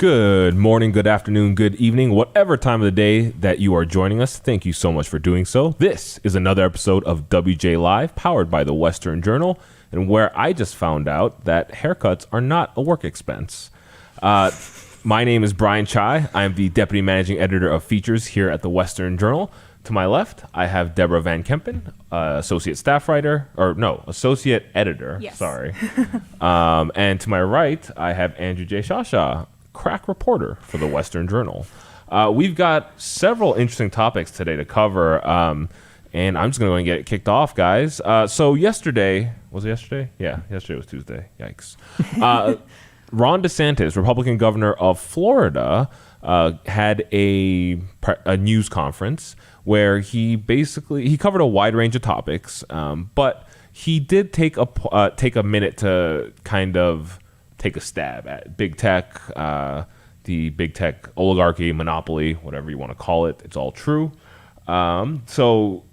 Good morning, good afternoon, good evening, whatever time of the day that you are joining us. Thank you so much for doing so. This is another episode of WJ Live, powered by the Western Journal, and where I just found out that haircuts are not a work expense. My name is Brian Chai. I am the Deputy Managing Editor of Features here at the Western Journal. To my left, I have Deborah Van Kempen, Associate Editor. Yes. Sorry. And to my right, I have Andrew J. Shasha, crack reporter for the Western Journal. We've got several interesting topics today to cover, and I'm just going to get it kicked off, guys. So yesterday, was it yesterday? Yeah, yesterday was Tuesday. Yikes. Ron DeSantis, Republican governor of Florida, had a news conference where he covered a wide range of topics, but he did take a minute to kind of take a stab at big tech, the big tech oligarchy, monopoly, whatever you want to call it. It's all true. So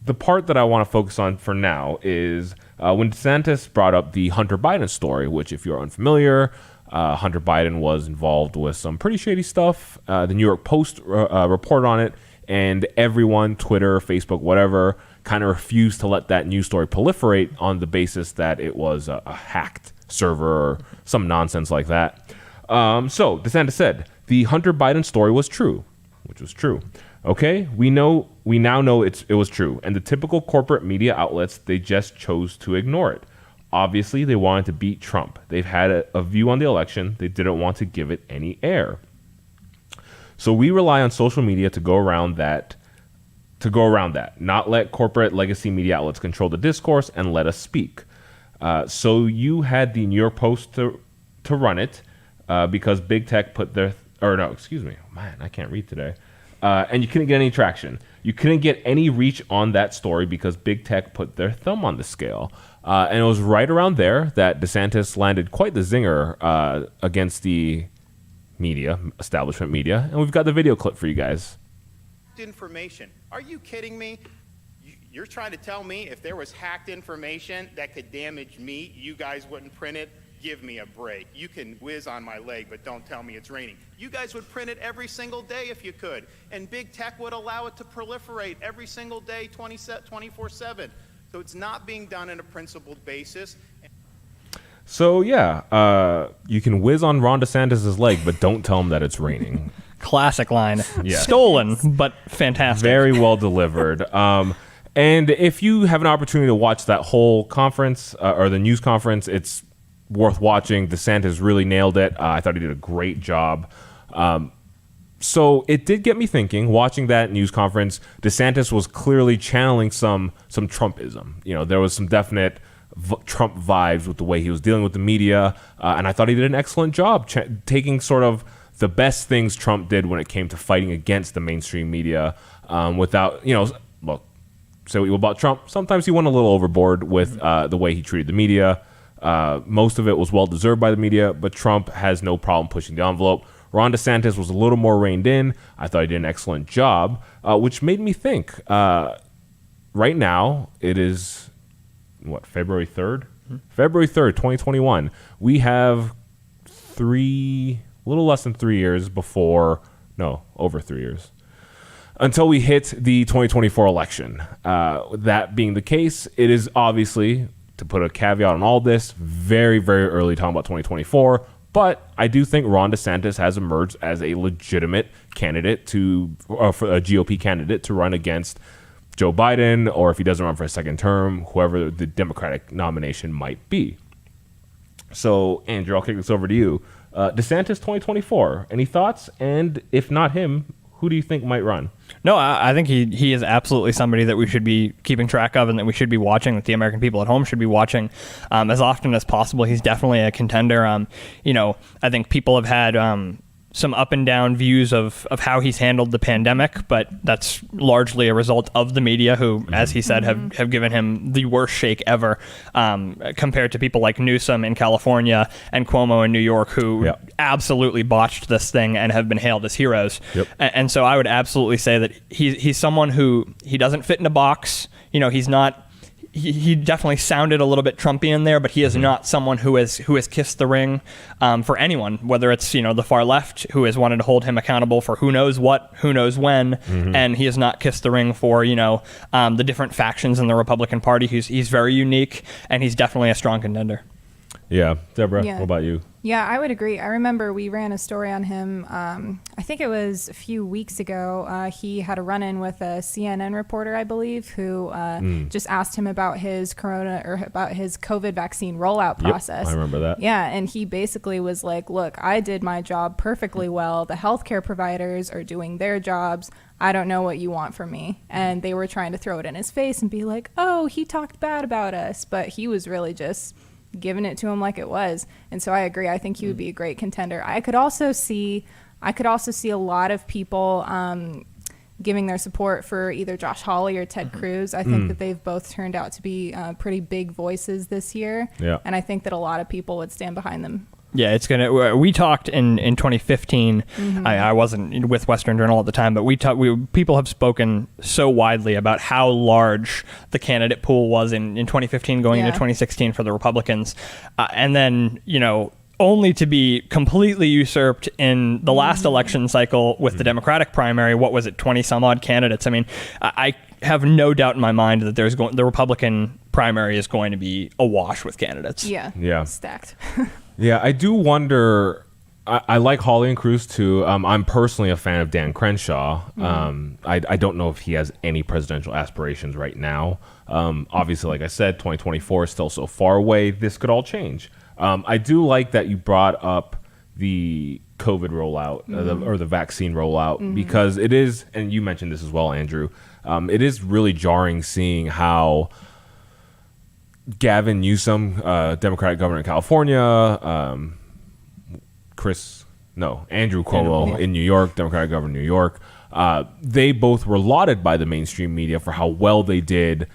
the part that I want to focus on for now is when DeSantis brought up the Hunter Biden story, which, if you're unfamiliar, Hunter Biden was involved with some pretty shady stuff. The New York Post reported on it, and everyone, Twitter, Facebook, whatever, kind of refused to let that news story proliferate on the basis that it was a hacked server or some nonsense like that. So DeSantis said the Hunter Biden story was true, which was true. Okay, we now know it was true, and the typical corporate media outlets, they just chose to ignore it. Obviously, they wanted to beat Trump. They've had a view on the election. They didn't want to give it any air. So we rely on social media to go around that, not let corporate legacy media outlets control the discourse and let us speak. So you had the New York Post to run it because big tech put their, I can't read today. And you couldn't get any traction. You couldn't get any reach on that story because big tech put their thumb on the scale. And it was right around there that DeSantis landed quite the zinger against the establishment media. And we've got the video clip for you guys. Information. Are you kidding me? You're trying to tell me if there was hacked information that could damage me, you guys wouldn't print it? Give me a break. You can whiz on my leg, but don't tell me it's raining. You guys would print it every single day if you could. And big tech would allow it to proliferate every single day, 24/7. So it's not being done on a principled basis. So, yeah, you can whiz on Ron DeSantis' leg, but don't tell him that it's raining. Classic line. Yeah. Stolen, but fantastic. Very well delivered. And if you have an opportunity to watch that whole conference or the news conference, it's worth watching. DeSantis really nailed it. I thought he did a great job. So it did get me thinking, watching that news conference. DeSantis was clearly channeling some Trumpism. You know, there was some definite Trump vibes with the way he was dealing with the media. And I thought he did an excellent job taking sort of the best things Trump did when it came to fighting against the mainstream media without, look, say what you will about Trump. Sometimes he went a little overboard with the way he treated the media. Most of it was well-deserved by the media, but Trump has no problem pushing the envelope. Ron DeSantis was a little more reined in. I thought he did an excellent job, which made me think. Right now, it is, February 3rd? Mm-hmm. February 3rd, 2021. We have a little less than 3 years over 3 years, until we hit the 2024 election. That being the case, it is obviously, to put a caveat on all this, very, very early talking about 2024. But I do think Ron DeSantis has emerged as a legitimate candidate for a GOP candidate to run against Joe Biden, or if he doesn't run for a second term, whoever the Democratic nomination might be. So, Andrew, I'll kick this over to you. DeSantis 2024, any thoughts? And if not him, who do you think might run? No, I think he is absolutely somebody that we should be keeping track of and that we should be watching, that the American people at home should be watching as often as possible. He's definitely a contender. I think people have had some up and down views of how he's handled the pandemic, but that's largely a result of the media who, as he said, have given him the worst shake ever, compared to people like Newsom in California and Cuomo in New York, who absolutely botched this thing and have been hailed as heroes. Yep. And so I would absolutely say that he's someone who, he doesn't fit in a box. He's not he definitely sounded a little bit Trumpian there, but he is not someone who has kissed the ring for anyone, whether it's the far left who has wanted to hold him accountable for who knows what, who knows when, and he has not kissed the ring for the different factions in the Republican Party. He's very unique, and he's definitely a strong contender. Yeah, Deborah, Yeah. what about you? Yeah, I would agree. I remember we ran a story on him. I think it was a few weeks ago. He had a run-in with a CNN reporter, I believe, who just asked him about his COVID vaccine rollout process. I remember that. Yeah, and he basically was like, "Look, I did my job perfectly well. The healthcare providers are doing their jobs. I don't know what you want from me." And they were trying to throw it in his face and be like, "Oh, he talked bad about us," but he was really just giving it to him like it was. And so I agree. I think he would be a great contender. I could also see a lot of people giving their support for either Josh Hawley or Ted Cruz. I think that they've both turned out to be pretty big voices this year. Yeah. And I think that a lot of people would stand behind them. Yeah, we talked in 2015. I wasn't with Western Journal at the time, but people have spoken so widely about how large the candidate pool was in 2015 going into 2016 for the Republicans. And then, only to be completely usurped in the last election cycle with the Democratic primary. What was it, 20 some odd candidates? I mean, I have no doubt in my mind that the Republican primary is going to be awash with candidates. Yeah. Stacked. Yeah, I do wonder. I like Hawley and Cruz too. I'm personally a fan of Dan Crenshaw. I don't know if he has any presidential aspirations right now. Obviously, like I said, 2024 is still so far away. This could all change. I do like that you brought up the COVID rollout or the vaccine rollout because it is, and you mentioned this as well, Andrew. It is really jarring seeing how Gavin Newsom, Democratic governor in California, Andrew Cuomo in New York, Democratic governor in New York, they both were lauded by the mainstream media for how well they did,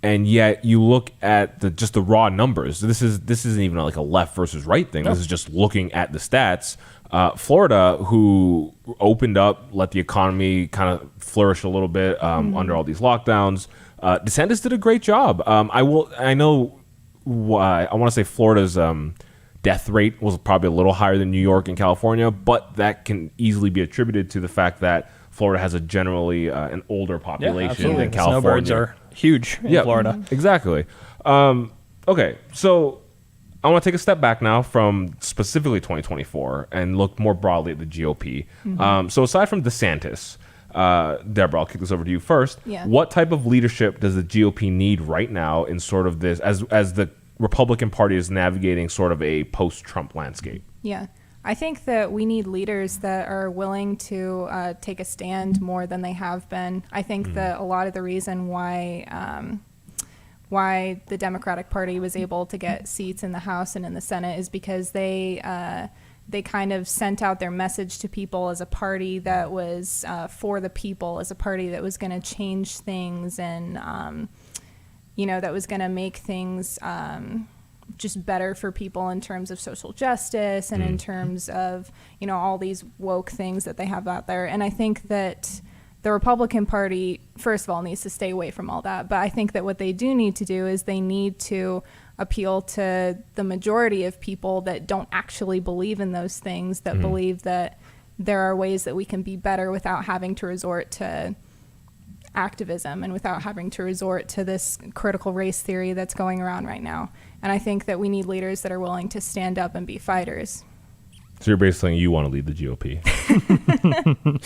and yet you look at the raw numbers. This isn't even like a left versus right thing. This is just looking at the stats. Florida, who opened up, let the economy kind of flourish a little bit under all these lockdowns. DeSantis did a great job. I want to say Florida's death rate was probably a little higher than New York and California, but that can easily be attributed to the fact that Florida has a generally an older population than California. Snowbirds are huge in Florida. Exactly. Okay, so I want to take a step back now from specifically 2024 and look more broadly at the GOP. So aside from DeSantis, Deborah, I'll kick this over to you first. Yeah. What type of leadership does the GOP need right now in sort of this, as the Republican Party is navigating sort of a post-Trump landscape? Yeah. I think that we need leaders that are willing to take a stand more than they have been. I think that a lot of the reason why the Democratic Party was able to get seats in the House and in the Senate is because they kind of sent out their message to people as a party that was for the people, as a party that was going to change things and, that was going to make things just better for people in terms of social justice and in terms of, all these woke things that they have out there. And I think that the Republican Party, first of all, needs to stay away from all that. But I think that what they do need to do is they need to appeal to the majority of people that don't actually believe in those things, that believe that there are ways that we can be better without having to resort to activism and without having to resort to this critical race theory that's going around right now. And I think that we need leaders that are willing to stand up and be fighters. So you're basically saying you want to lead the GOP.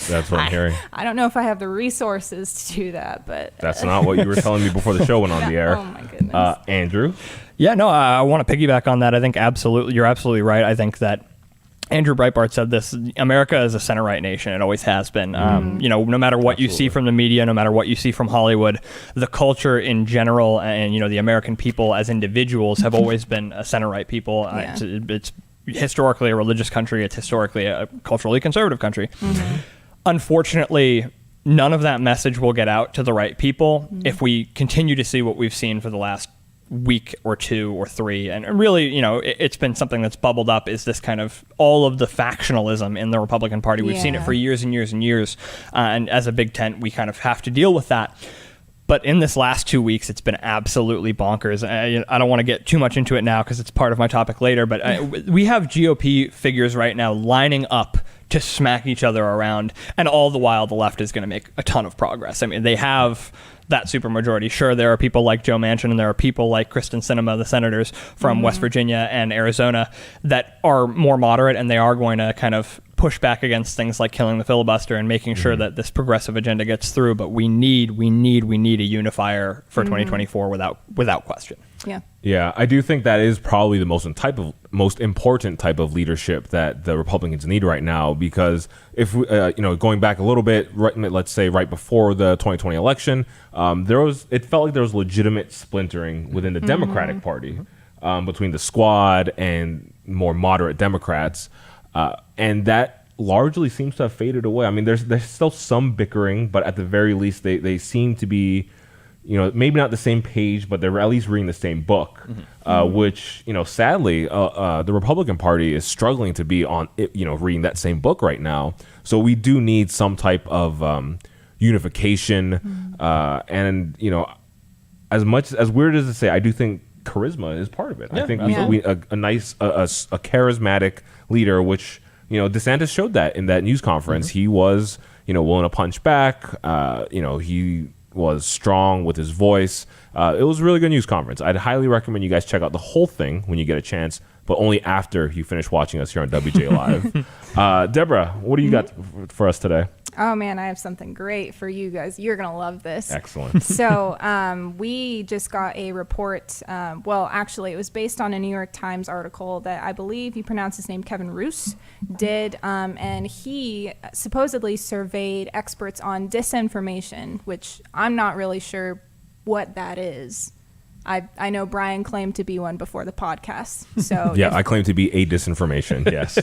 That's what I'm hearing. I don't know if I have the resources to do that, but... That's not what you were telling me before the show went on the air. Oh, my goodness. Andrew? Yeah, no, I want to piggyback on that. I think you're absolutely right. I think that Andrew Breitbart said this: America is a center-right nation. It always has been. No matter what you see from the media, no matter what you see from Hollywood, the culture in general and, the American people as individuals have always been a center-right people. Yeah. It's historically a religious country. It's historically a culturally conservative country. Unfortunately, none of that message will get out to the right people if we continue to see what we've seen for the last week or two or three. And really, it's been something that's bubbled up, is this kind of all of the factionalism in the Republican Party. We've seen it for years and years and years. And as a big tent, we kind of have to deal with that. But in this last 2 weeks, it's been absolutely bonkers. I don't want to get too much into it now because it's part of my topic later, but we have GOP figures right now lining up to smack each other around, and all the while the left is going to make a ton of progress. I mean, they have that supermajority. Sure, there are people like Joe Manchin and there are people like Kristen Sinema, the senators from West Virginia and Arizona, that are more moderate, and they are going to kind of push back against things like killing the filibuster and making sure that this progressive agenda gets through. But we need a unifier for 2024 without question. Yeah. Yeah, I do think that is probably the most important type of leadership that the Republicans need right now, because if we, going back a little bit, let's say right before the 2020 election, it felt like there was legitimate splintering within the Democratic Party between the Squad and more moderate Democrats, and that largely seems to have faded away. I mean, there's still some bickering, but at the very least, they seem to be, maybe not the same page, but they're at least reading the same book, which, sadly, the Republican Party is struggling to be on, reading that same book right now. So we do need some type of unification. And, as much as weird as to say, I do think charisma is part of it. Yeah, I think absolutely. a charismatic leader, which, DeSantis showed that in that news conference. He was, willing to punch back. He was strong with his voice. It was a really good news conference. I'd highly recommend you guys check out the whole thing when you get a chance, but only after you finish watching us here on WJ Live. Deborah, what do you got for us today? Oh man, I have something great for you guys. You're going to love this. Excellent. So we just got a report. Well, actually, it was based on a New York Times article that I believe you pronounce his name Kevin Roose did. And he supposedly surveyed experts on disinformation, which I'm not really sure what that is. I know Brian claimed to be one before the podcast. So Yeah, I claim to be a disinformation. Yes.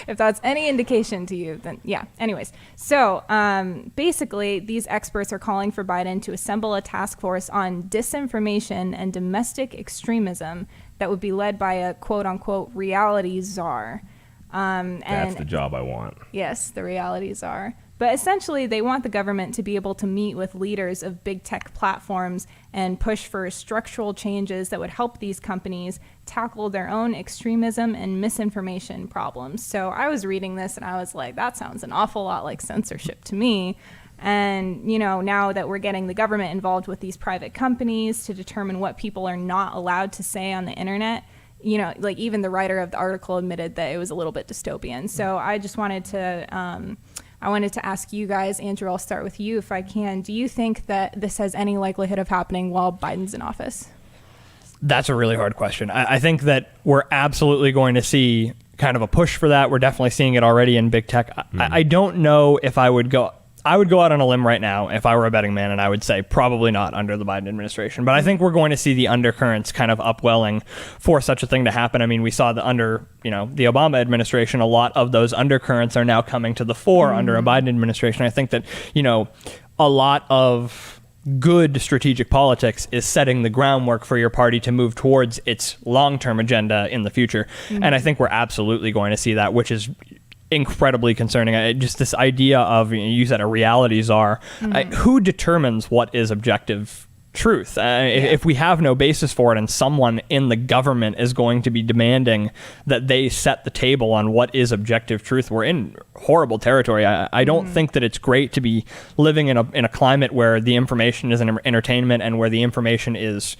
If that's any indication to you, then yeah. Anyways, so basically, these experts are calling for Biden to assemble a task force on disinformation and domestic extremism that would be led by a quote-unquote reality czar. That's the job I want. Yes, the reality czar. But essentially, they want the government to be able to meet with leaders of big tech platforms and push for structural changes that would help these companies tackle their own extremism and misinformation problems. So I was reading this and I was like, that sounds an awful lot like censorship to me. And, now that we're getting the government involved with these private companies to determine what people are not allowed to say on the internet, like even the writer of the article admitted that it was a little bit dystopian. So I just wanted to ask you guys, Andrew, I'll start with you if I can. Do you think that this has any likelihood of happening while Biden's in office? That's a really hard question. I think that we're absolutely going to see kind of a push for that. We're definitely seeing it already in big tech. I don't know if I would go out on a limb right now if I were a betting man, and I would say probably not under the Biden administration. But I think we're going to see the undercurrents kind of upwelling for such a thing to happen. I mean, we saw under the Obama administration, a lot of those undercurrents are now coming to the fore under a Biden administration. I think that, a lot of good strategic politics is setting the groundwork for your party to move towards its long-term agenda in the future. And I think we're absolutely going to see that, which is incredibly concerning. Just this idea of, you said a reality czar. Who determines what is objective truth? If we have no basis for it, and someone in the government is going to be demanding that they set the table on what is objective truth, we're in horrible territory. I don't think that it's great to be living in a climate where the information is an entertainment and where the information is,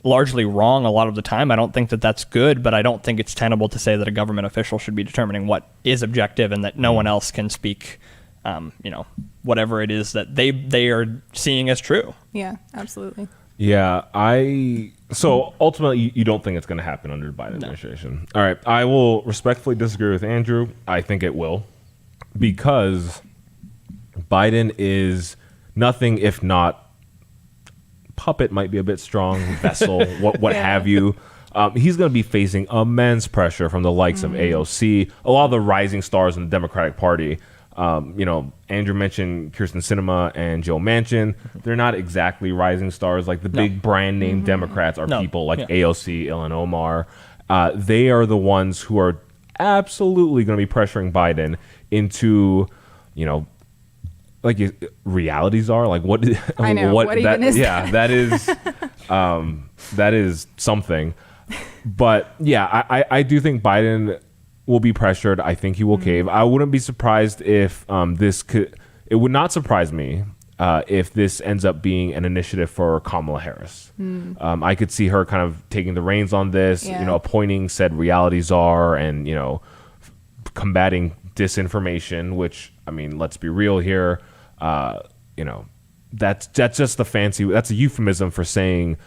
largely wrong a lot of the time. I don't think that that's good, but I don't think it's tenable to say that a government official should be determining what is objective and that no one else can speak, whatever it is that they are seeing as true. Yeah, absolutely. Yeah, so ultimately you don't think it's going to happen under the Biden administration. All right, I will respectfully disagree with Andrew. I think it will, because Biden is nothing if not puppet, might be a bit strong, vessel, what have you. He's going to be facing immense pressure from the likes of AOC, a lot of the rising stars in the Democratic Party. Andrew mentioned Kristen Sinema and Joe Manchin. They're not exactly rising stars. Like the big brand name Democrats are people like AOC, Ilhan Omar. They are the ones who are absolutely going to be pressuring Biden into, realities are like what I know what even is yeah that is that is something. But yeah, I do think Biden will be pressured. I think he will cave. I wouldn't be surprised if it would not surprise me if this ends up being an initiative for Kamala Harris. I could see her kind of taking the reins on this, appointing said reality czar and, combating disinformation, which, I mean, let's be real here. That's just that's a euphemism for saying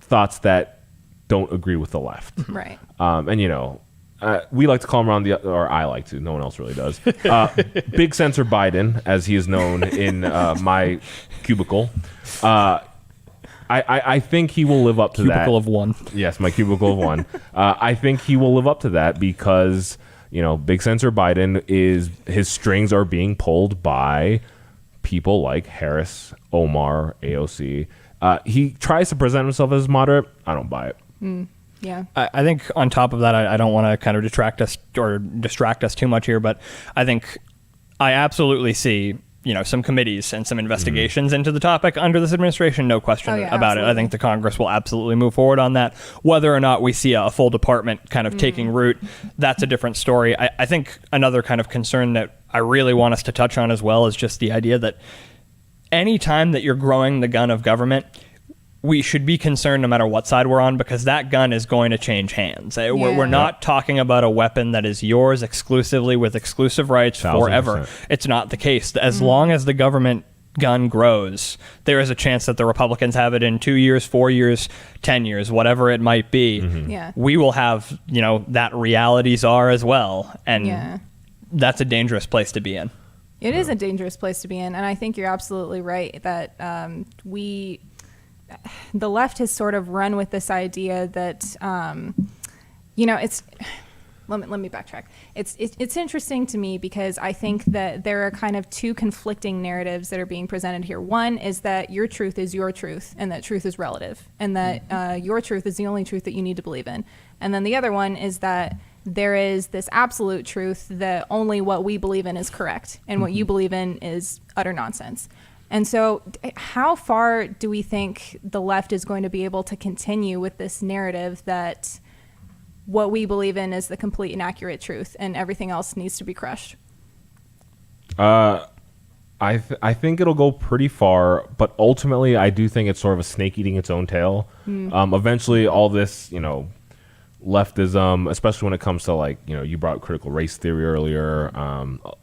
thoughts that don't agree with the left. Right. We like to call him around or I like to, no one else really does. Big Censor Biden, as he is known in my cubicle. I think he will live up to that. Cubicle of one. Yes, my cubicle of one. I think he will live up to that because, Big Censor Biden his strings are being pulled by people like Harris, Omar, AOC. He tries to present himself as moderate. I don't buy it. Yeah. I think on top of that, I don't want to kind of distract us too much here, but I think I absolutely see, some committees and some investigations into the topic under this administration. No question about absolutely. it. I think the Congress will absolutely move forward on that. Whether or not we see a full department kind of taking root, that's a different story. I think another kind of concern that I really want us to touch on as well is just the idea that any time that you're growing the gun of government, we should be concerned no matter what side we're on, because that gun is going to change hands. We're not talking about a weapon that is yours exclusively with exclusive rights 1,000%. Forever. It's not the case. As long as the government gun grows, there is a chance that the Republicans have it in 2 years, 4 years, 10 years, whatever it might be. Yeah. We will have, that realities are as well. And that's a dangerous place to be in. It is a dangerous place to be in. And I think you're absolutely right that the left has sort of run with this idea that, it's, let me backtrack. It's interesting to me because I think that there are kind of two conflicting narratives that are being presented here. One is that your truth is your truth and that truth is relative and that your truth is the only truth that you need to believe in. And then the other one is that there is this absolute truth that only what we believe in is correct and what you believe in is utter nonsense. And so how far do we think the left is going to be able to continue with this narrative that what we believe in is the complete and accurate truth and everything else needs to be crushed? I think it'll go pretty far, but ultimately I do think it's sort of a snake eating its own tail. Eventually all this, leftism, especially when it comes to you brought critical race theory earlier,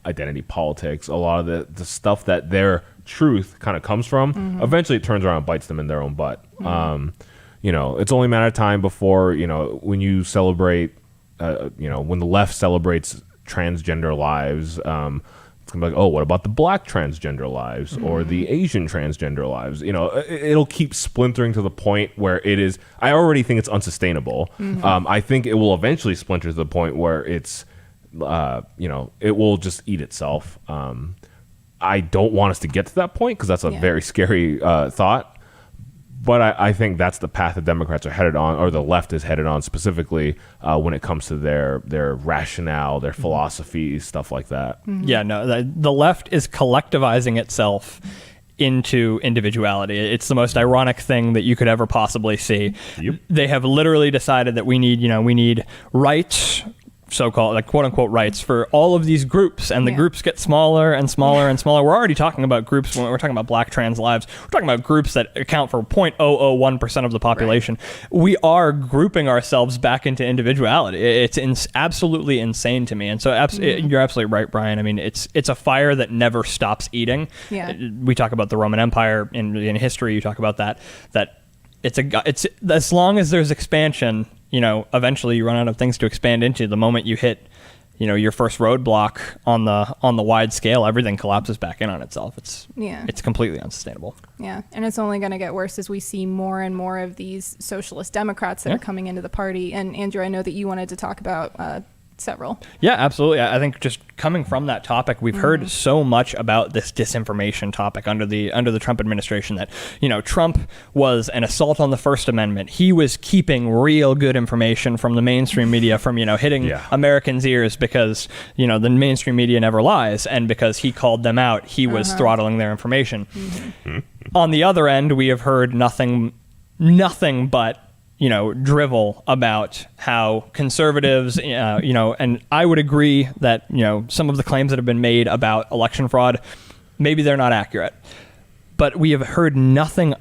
identity politics, a lot of the stuff that their truth kind of comes from, eventually it turns around and bites them in their own butt. It's only a matter of time before, when you celebrate, when the left celebrates transgender lives, it's gonna be like, oh, what about the black transgender lives or the Asian transgender lives? It'll keep splintering to the point where it is. I already think it's unsustainable. I think it will eventually splinter to the point where it's, it will just eat itself. I don't want us to get to that point because that's a very scary thought. But I think that's the path the Democrats are headed on, or the left is headed on specifically when it comes to their rationale, their philosophy, stuff like that. Yeah, no, the left is collectivizing itself into individuality. It's the most ironic thing that you could ever possibly see. Yep. They have literally decided that we need rights, so-called quote unquote rights for all of these groups, and the groups get smaller and smaller and smaller. We're already talking about groups when we're talking about black trans lives. We're talking about groups that account for 0.001% of the population. Right. We are grouping ourselves back into individuality. It's absolutely insane to me. And so you're absolutely right, Brian. I mean, it's a fire that never stops eating. Yeah. We talk about the Roman Empire in history. You talk about that it's as long as there's expansion, eventually you run out of things to expand into. The moment you hit, your first roadblock on the wide scale, everything collapses back in on itself. It's completely unsustainable. Yeah, and it's only going to get worse as we see more and more of these socialist Democrats that are coming into the party. And Andrew, I know that you wanted to talk about several. Yeah, absolutely. I think just coming from that topic, we've heard so much about this disinformation topic under the Trump administration that, Trump was an assault on the First Amendment. He was keeping real good information from the mainstream media from, hitting Americans' ears because, the mainstream media never lies. And because he called them out, he was throttling their information. On the other end, we have heard nothing but drivel about how conservatives, and I would agree that, some of the claims that have been made about election fraud, maybe they're not accurate. But we have heard nothing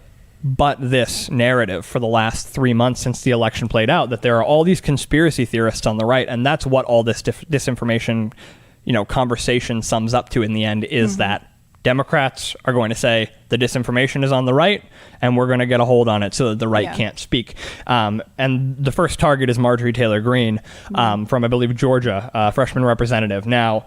but this narrative for the last 3 months since the election played out, that there are all these conspiracy theorists on the right, and that's what all this disinformation, conversation sums up to in the end, is that Democrats are going to say the disinformation is on the right, and we're going to get a hold on it so that the right can't speak. And the first target is Marjorie Taylor Greene from, I believe, Georgia, freshman representative. Now,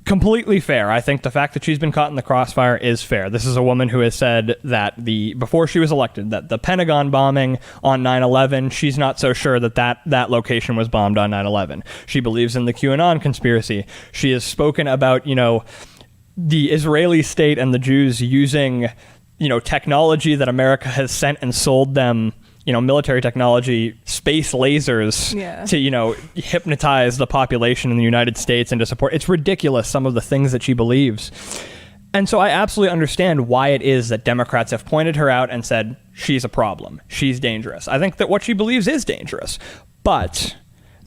completely fair. I think the fact that she's been caught in the crossfire is fair. This is a woman who has said that before she was elected, that the Pentagon bombing on 9/11, she's not so sure that location was bombed on 9/11. She believes in the QAnon conspiracy. She has spoken about, the Israeli state and the Jews using, technology that America has sent and sold them, military technology, space lasers to, hypnotize the population in the United States and to support. It's ridiculous, some of the things that she believes. And so I absolutely understand why it is that Democrats have pointed her out and said, she's a problem. She's dangerous. I think that what she believes is dangerous. But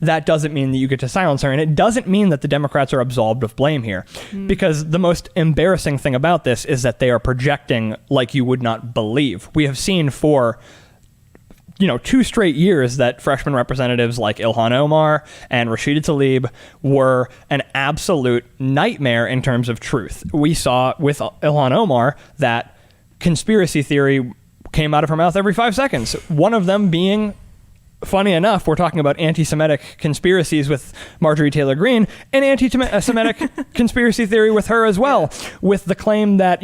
that doesn't mean that you get to silence her. And it doesn't mean that the Democrats are absolved of blame here. Because the most embarrassing thing about this is that they are projecting like you would not believe. We have seen for 2 straight years that freshman representatives like Ilhan Omar and Rashida Tlaib were an absolute nightmare in terms of truth. We saw with Ilhan Omar that conspiracy theory came out of her mouth every 5 seconds. One of them being, funny enough, we're talking about anti-Semitic conspiracies with Marjorie Taylor Greene, an anti-Semitic conspiracy theory with her as well, with the claim that,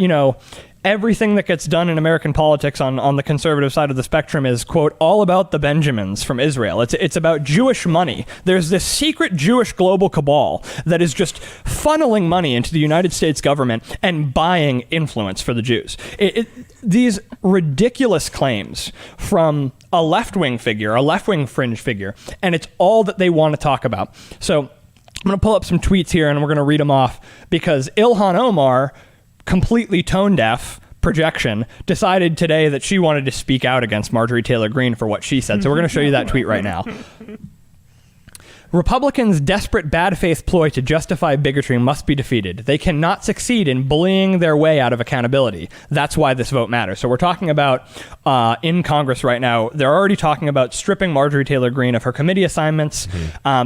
everything that gets done in American politics on the conservative side of the spectrum is, quote, all about the Benjamins from Israel. It's about Jewish money. There's this secret Jewish global cabal that is just funneling money into the United States government and buying influence for the Jews. These ridiculous claims from a left-wing figure, a left-wing fringe figure, and it's all that they want to talk about. So I'm going to pull up some tweets here and we're going to read them off, because Ilhan Omar, completely tone-deaf projection, decided today that she wanted to speak out against Marjorie Taylor Greene for what she said. So we're going to show you that tweet right now. Republicans' desperate bad faith ploy to justify bigotry must be defeated. They cannot succeed in bullying their way out of accountability. That's why this vote matters. So we're talking about in Congress right now, they're already talking about stripping Marjorie Taylor Greene of her committee assignments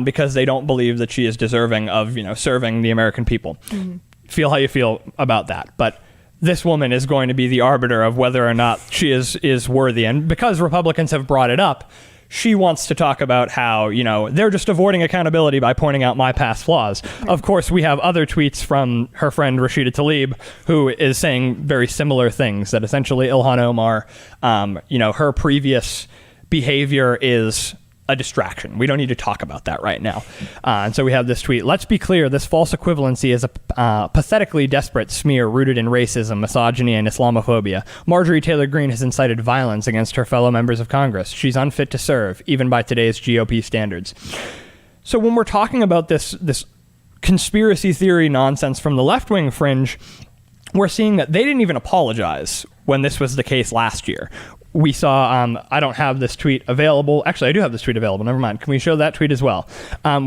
because they don't believe that she is deserving of, serving the American people. Feel how you feel about that. But this woman is going to be the arbiter of whether or not she is worthy. And because Republicans have brought it up, she wants to talk about how, they're just avoiding accountability by pointing out my past flaws. Of course, we have other tweets from her friend Rashida Tlaib, who is saying very similar things, that essentially Ilhan Omar, her previous behavior is a distraction. We don't need to talk about that right now. And so we have this tweet. Let's be clear, this false equivalency is a pathetically desperate smear rooted in racism, misogyny, and Islamophobia. Marjorie Taylor Greene has incited violence against her fellow members of Congress. She's unfit to serve, even by today's GOP standards. So when we're talking about this conspiracy theory nonsense from the left-wing fringe, we're seeing that they didn't even apologize when this was the case last year. We saw, I don't have this tweet available. Actually, I do have this tweet available. Never mind. Can we show that tweet as well?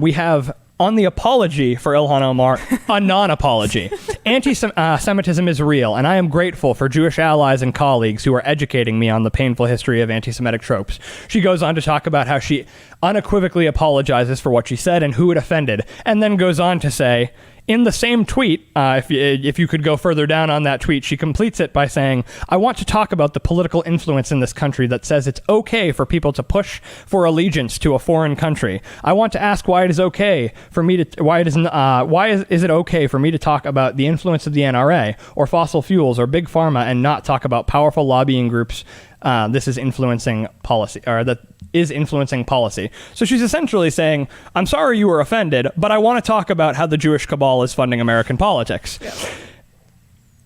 We have, on the apology for Ilhan Omar, a non-apology. Anti-Semitism is real, and I am grateful for Jewish allies and colleagues who are educating me on the painful history of anti-Semitic tropes. She goes on to talk about how she unequivocally apologizes for what she said and who it offended, and then goes on to say, in the same tweet, if you could go further down on that tweet, she completes it by saying, I want to talk about the political influence in this country that says it's okay for people to push for allegiance to a foreign country. I want to ask why it is okay for me to, why is it okay for me to talk about the influence of the NRA or fossil fuels or big pharma and not talk about powerful lobbying groups this is influencing policy, or that is influencing policy. So she's essentially saying, I'm sorry you were offended, but I want to talk about how the Jewish cabal is funding American politics. Yeah.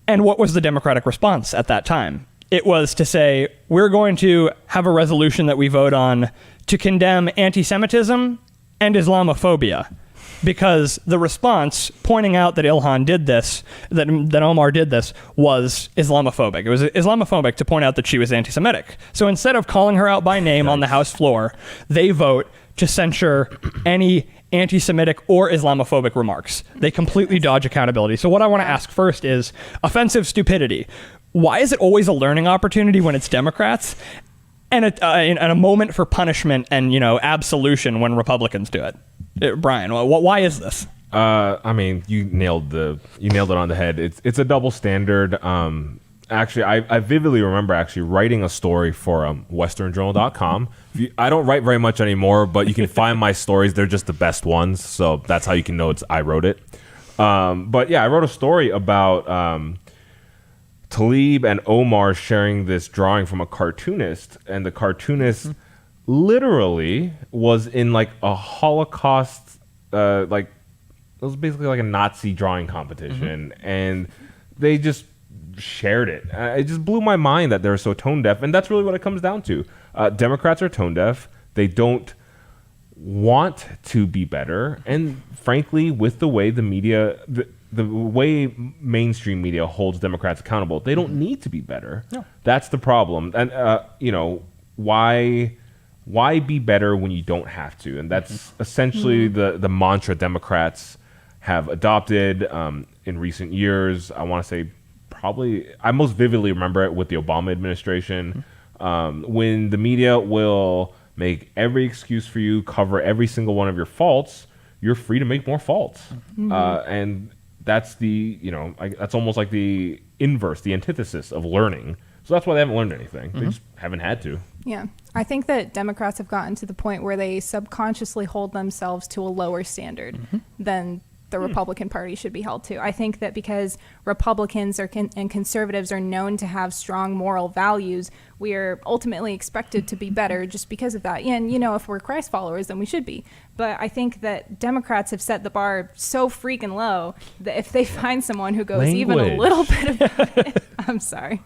And what was the Democratic response at that time? It was to say, we're going to have a resolution that we vote on to condemn anti-Semitism and Islamophobia. Because the response pointing out that Ilhan did this, that Omar did this, was Islamophobic. It was Islamophobic to point out that she was anti-Semitic. So instead of calling her out by name on the House floor, they vote to censure any anti-Semitic or Islamophobic remarks. They completely dodge accountability. So what I want to ask first is offensive stupidity. Why is it always a learning opportunity when it's Democrats, and a moment for punishment and absolution when Republicans do it? Brian, why is this? I mean, you nailed it on the head. It's a double standard. Actually, I vividly remember writing a story for westernjournal.com. I don't write very much anymore, but you can find my stories. They're just the best ones, so that's how you can know I wrote it. But yeah, I wrote a story about Tlaib and Omar sharing this drawing from a cartoonist, and the cartoonist literally was in like a Holocaust, it was basically like a Nazi drawing competition, and they just shared it. It just blew my mind that they're so tone deaf, and that's really what it comes down to. Democrats are tone deaf. They don't want to be better, and frankly, with the way the media, the way mainstream media holds Democrats accountable, they don't need to be better. No. That's the problem. And why be better when you don't have to? And that's essentially the mantra Democrats have adopted in recent years. I want to say I most vividly remember it with the Obama administration, when the media will make every excuse for you, cover every single one of your faults. You're free to make more faults. And that's that's almost like the inverse, the antithesis of learning. So that's why they haven't learned anything. They just haven't had to. Yeah. I think that Democrats have gotten to the point where they subconsciously hold themselves to a lower standard than the Republican Party should be held to. I think that because Republicans and conservatives are known to have strong moral values, we are ultimately expected to be better just because of that. And, if we're Christ followers, then we should be. But I think that Democrats have set the bar so freaking low that if they find someone who goes even a little bit above it, I'm sorry,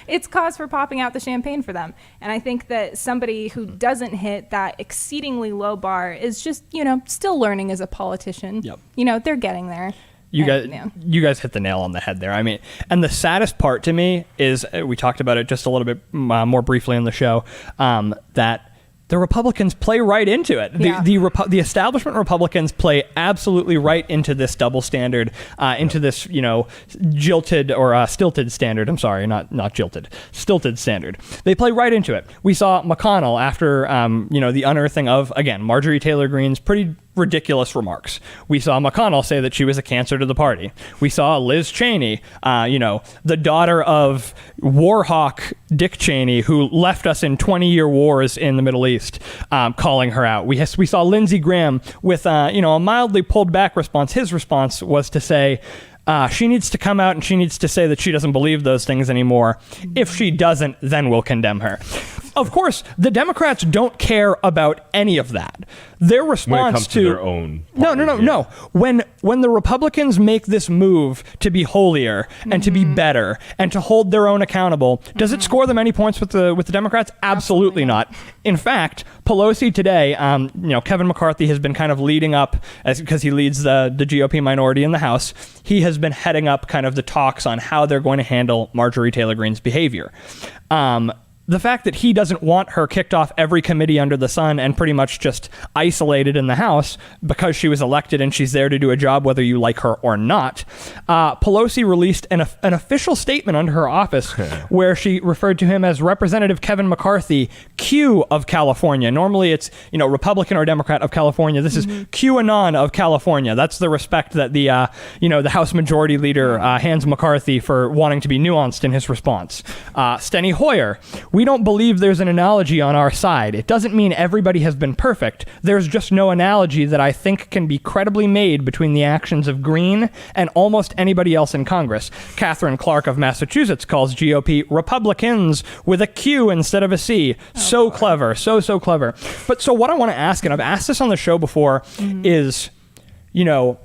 it's cause for popping out the champagne for them. And I think that somebody who doesn't hit that exceedingly low bar is just, still learning as a politician. Yep. They're getting there. You guys hit the nail on the head there. I mean, and the saddest part to me is, we talked about it just a little bit more briefly in the show, that the Republicans play right into it. Yeah. The establishment Republicans play absolutely right into this double standard, into this, jilted or stilted standard. I'm sorry, not jilted, stilted standard. They play right into it. We saw McConnell after, the unearthing of, again, Marjorie Taylor Greene's pretty ridiculous remarks. We saw McConnell say that she was a cancer to the party. We saw Liz Cheney, the daughter of war hawk Dick Cheney, who left us in 20-year wars in the Middle East, calling her out. We saw Lindsey Graham with a mildly pulled back response. His response was to say, she needs to come out and she needs to say that she doesn't believe those things anymore. If she doesn't, then we'll condemn her. Of course, the Democrats don't care about any of that. Their response when it comes to their own party, no. When the Republicans make this move to be holier and to be better and to hold their own accountable, does it score them any points with the Democrats? Absolutely not. In fact, Pelosi today, Kevin McCarthy has been kind of leading up, because he leads the GOP minority in the House. He has been heading up kind of the talks on how they're going to handle Marjorie Taylor Greene's behavior. The fact that he doesn't want her kicked off every committee under the sun and pretty much just isolated in the House because she was elected and she's there to do a job whether you like her or not. Pelosi released an official statement under her office where she referred to him as Representative Kevin McCarthy, Q of California. Normally it's, Republican or Democrat of California. This is QAnon of California. That's the respect that the House Majority Leader hands McCarthy for wanting to be nuanced in his response. Steny Hoyer. We don't believe there's an analogy on our side. It doesn't mean everybody has been perfect. There's just no analogy that I think can be credibly made between the actions of Green and almost anybody else in Congress. Catherine Clark of Massachusetts calls GOP Republicans with a Q instead of a C. So clever. So clever. But so what I want to ask, and I've asked this on the show before, is, you know,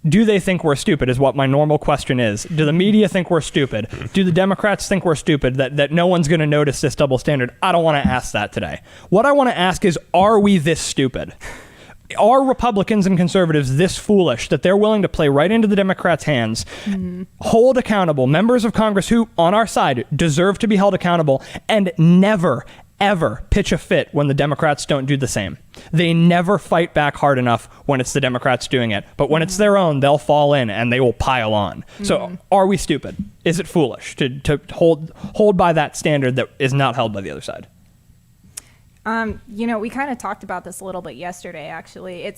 do they think we're stupid is what my normal question is. Do the media think we're stupid? Do the Democrats think we're stupid, that no one's going to notice this double standard? I don't want to ask that today. What I want to ask is, are we this stupid? Are Republicans and conservatives this foolish that they're willing to play right into the Democrats' hands, hold accountable members of Congress who, on our side, deserve to be held accountable, and never, ever pitch a fit when the Democrats don't do the same? They never fight back hard enough when it's the Democrats doing it. But when it's their own, they'll fall in and they will pile on. So are we stupid? Is it foolish to hold by that standard that is not held by the other side? You know, we kind of talked about this a little bit yesterday, actually.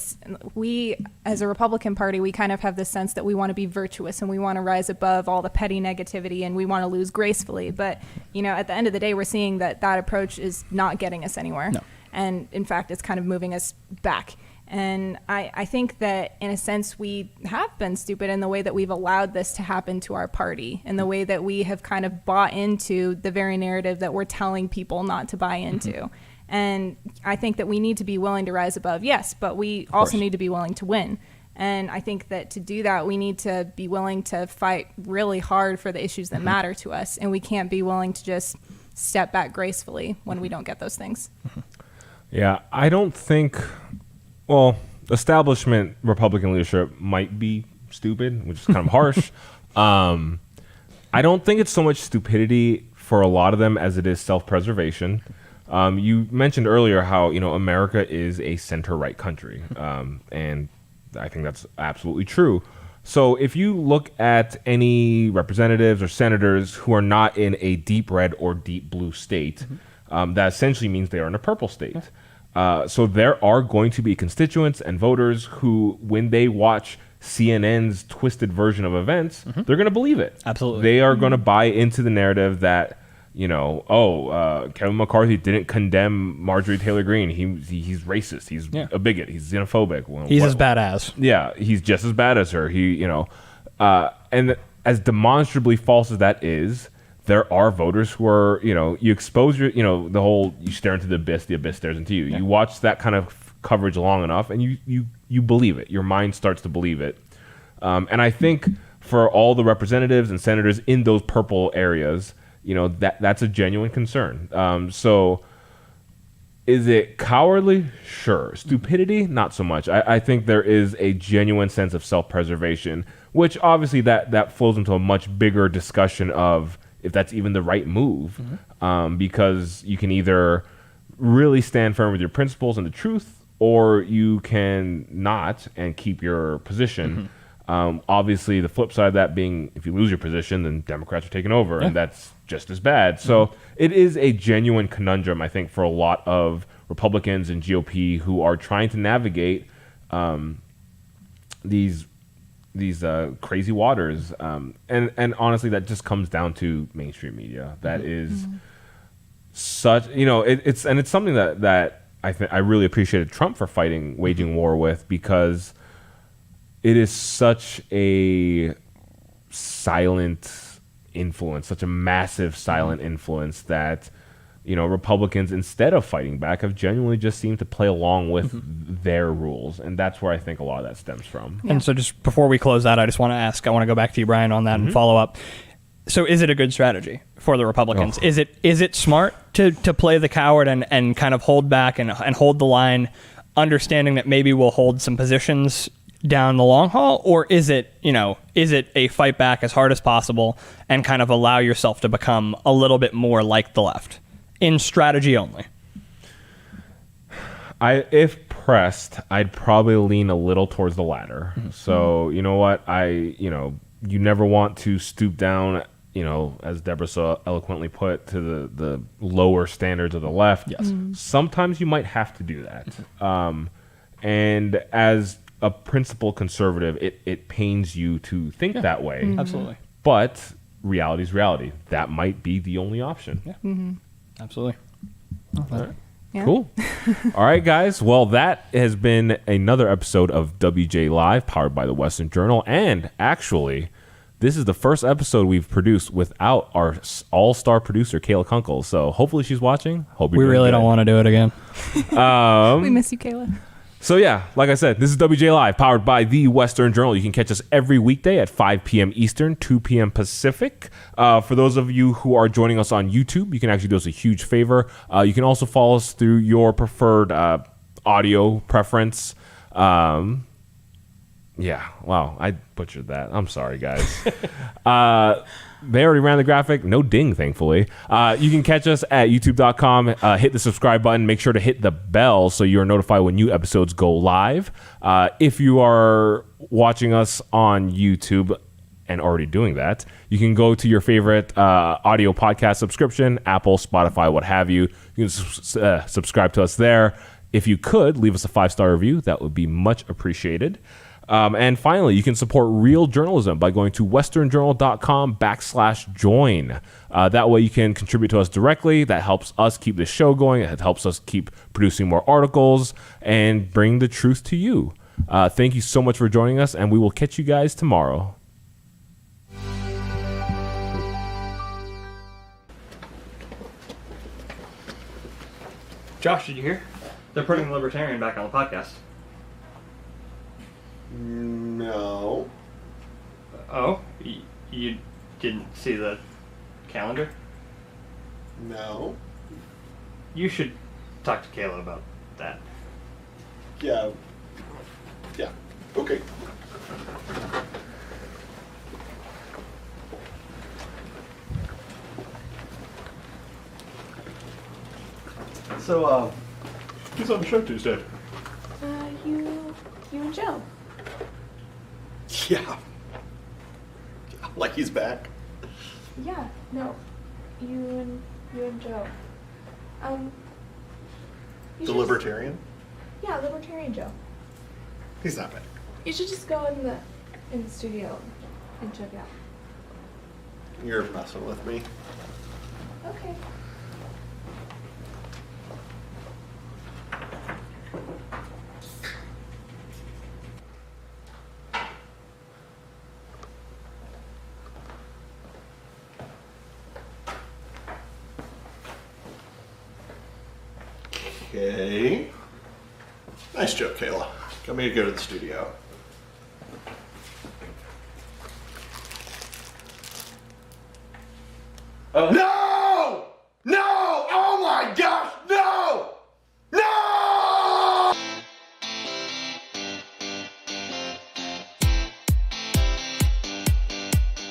We, as a Republican Party, we kind of have this sense that we want to be virtuous and we want to rise above all the petty negativity and we want to lose gracefully. But, you know, at the end of the day, we're seeing that approach is not getting us anywhere. No. And in fact, it's kind of moving us back. And I think that, in a sense, we have been stupid in the way that we've allowed this to happen to our party, in the way that we have kind of bought into the very narrative that we're telling people not to buy into. And I think that we need to be willing to rise above, yes, but we also need to be willing to win. And I think that to do that, we need to be willing to fight really hard for the issues that matter to us. And we can't be willing to just step back gracefully when we don't get those things. Yeah, I don't think, well, establishment Republican leadership might be stupid, which is kind of harsh. I don't think it's so much stupidity for a lot of them as it is self-preservation. You mentioned earlier how, you know, America is a center-right country, and I think that's absolutely true. So if you look at any representatives or senators who are not in a deep red or deep blue state, that essentially means they are in a purple state. So there are going to be constituents and voters who, when they watch CNN's twisted version of events, they're going to believe it. Absolutely. They are going to buy into the narrative that, you know, Kevin McCarthy didn't condemn Marjorie Taylor Greene. He's racist. He's a bigot. He's xenophobic. Well, he's as bad as. Yeah, he's just as bad as her. And as demonstrably false as that is, there are voters who are, you know, you expose your, you know, the whole, you stare into the abyss stares into you. You watch that kind of coverage long enough and you believe it. Your mind starts to believe it. And I think for all the representatives and senators in those purple areas, you know, that's a genuine concern. So is it cowardly? Sure. Stupidity? Not so much. I think there is a genuine sense of self-preservation, which obviously that flows into a much bigger discussion of if that's even the right move, because you can either really stand firm with your principles and the truth, or you can not and keep your position. Obviously, the flip side of that being, if you lose your position, then Democrats are taking over, and that's just as bad. So it is a genuine conundrum, I think, for a lot of Republicans and GOP who are trying to navigate these crazy waters. And honestly, that just comes down to mainstream media. That is such, you know, it's something that I really appreciated Trump for waging war with, because it is such a silent influence, such a massive silent influence that, you know, Republicans, instead of fighting back, have genuinely just seemed to play along with their rules. And that's where I think a lot of that stems from. And so just before we close out, I just want to ask, I want to go back to you, Brian, on that and follow up. So is it a good strategy for the Republicans? Is it smart to play the coward and kind of hold back and hold the line, understanding that maybe we'll hold some positions down the long haul? Or is it a fight back as hard as possible and kind of allow yourself to become a little bit more like the left in strategy only? If pressed, I'd probably lean a little towards the latter. So, you know what? You never want to stoop down, you know, as Deborah so eloquently put, to the lower standards of the left. Yes. Sometimes you might have to do that. And as a principled conservative, it pains you to think that way. Absolutely. But reality is reality. That might be the only option. Absolutely. Yeah. Cool. All right, guys. Well, that has been another episode of WJ Live, powered by the Western Journal. And actually, this is the first episode we've produced without our all-star producer, Kayla Kunkel. So hopefully she's watching. Hope We really don't want to do it again. We miss you, Kayla. So yeah, like I said, this is WJ Live, powered by the Western Journal. You can catch us every weekday at 5 p.m. Eastern, 2 p.m. Pacific. For those of you who are joining us on YouTube, you can actually do us a huge favor. You can also follow us through your preferred audio preference. Yeah, wow, I butchered that. I'm sorry, guys. They already ran the graphic. No ding, thankfully. You can catch us at youtube.com. Hit the subscribe button. Make sure to hit the bell so you're notified when new episodes go live. If you are watching us on YouTube and already doing that, you can go to your favorite audio podcast subscription, Apple, Spotify, what have you. You can subscribe to us there. If you could, leave us a 5-star review. That would be much appreciated. And finally, you can support real journalism by going to westernjournal.com/join. That way you can contribute to us directly. That helps us keep the show going. It helps us keep producing more articles and bring the truth to you. Thank you so much for joining us, and we will catch you guys tomorrow. Josh, did you hear? They're putting the Libertarian back on the podcast. No. Oh? You didn't see the calendar? No. You should talk to Kayla about that. Yeah. Yeah. Okay. So, who's on the show Tuesday? You and Joe. Yeah. Like he's back. Yeah, no, you and Joe. You The should Libertarian? Yeah, Libertarian Joe. He's not back. You should just go in the studio and check it out. You're messing with me. Okay. Okay. Nice joke, Kayla. Got me to go to the studio. No!